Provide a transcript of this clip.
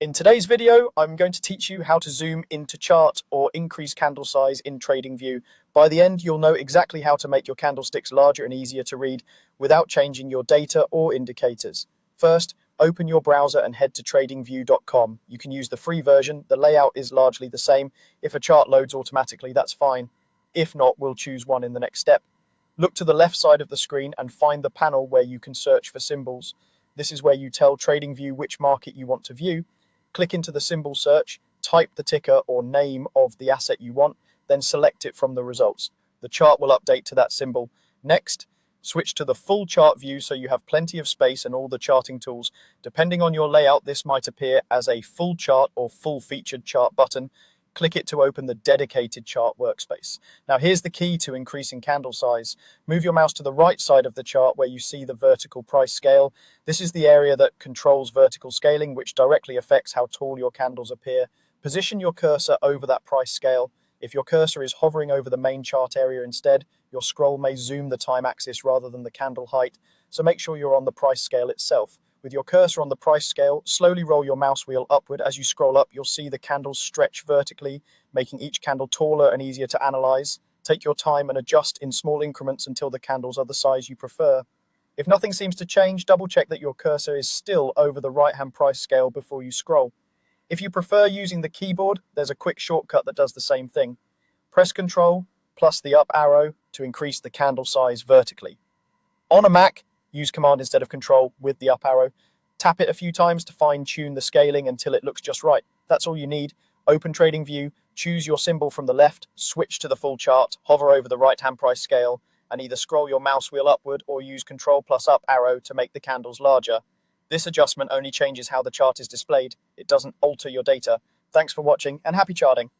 In today's video, I'm going to teach you how to zoom into chart or increase candle size in Tradingview. By the end, you'll know exactly how to make your candlesticks larger and easier to read without changing your data or indicators. First, open your browser and head to tradingview.com. You can use the free version. The layout is largely the same. If a chart loads automatically, that's fine. If not, we'll choose one in the next step. Look to the left side of the screen and find the panel where you can search for symbols. This is where you tell Tradingview which market you want to view. Click into the symbol search, type the ticker or name of the asset you want, then select it from the results. The chart will update to that symbol. Next, switch to the full chart view so you have plenty of space and all the charting tools. Depending on your layout, this might appear as a full chart or full featured chart button. Click it to open the dedicated chart workspace. Now here's the key to increasing candle size. Move your mouse to the right side of the chart where you see the vertical price scale. This is the area that controls vertical scaling, which directly affects how tall your candles appear. Position your cursor over that price scale. If your cursor is hovering over the main chart area instead, your scroll may zoom the time axis rather than the candle height, so make sure you're on the price scale itself. With your cursor on the price scale, slowly roll your mouse wheel upward. As you scroll up, you'll see the candles stretch vertically, making each candle taller and easier to analyze. Take your time and adjust in small increments until the candles are the size you prefer. If nothing seems to change, double check that your cursor is still over the right-hand price scale before you scroll. If you prefer using the keyboard, there's a quick shortcut that does the same thing. Press Ctrl plus the up arrow to increase the candle size vertically. On a Mac, use Command instead of Control with the up arrow. Tap it a few times to fine-tune the scaling until it looks just right. That's all you need. Open Tradingview, choose your symbol from the left, switch to the full chart, hover over the right-hand price scale, and either scroll your mouse wheel upward or use Control plus up arrow to make the candles larger. This adjustment only changes how the chart is displayed. It doesn't alter your data. Thanks for watching and happy charting.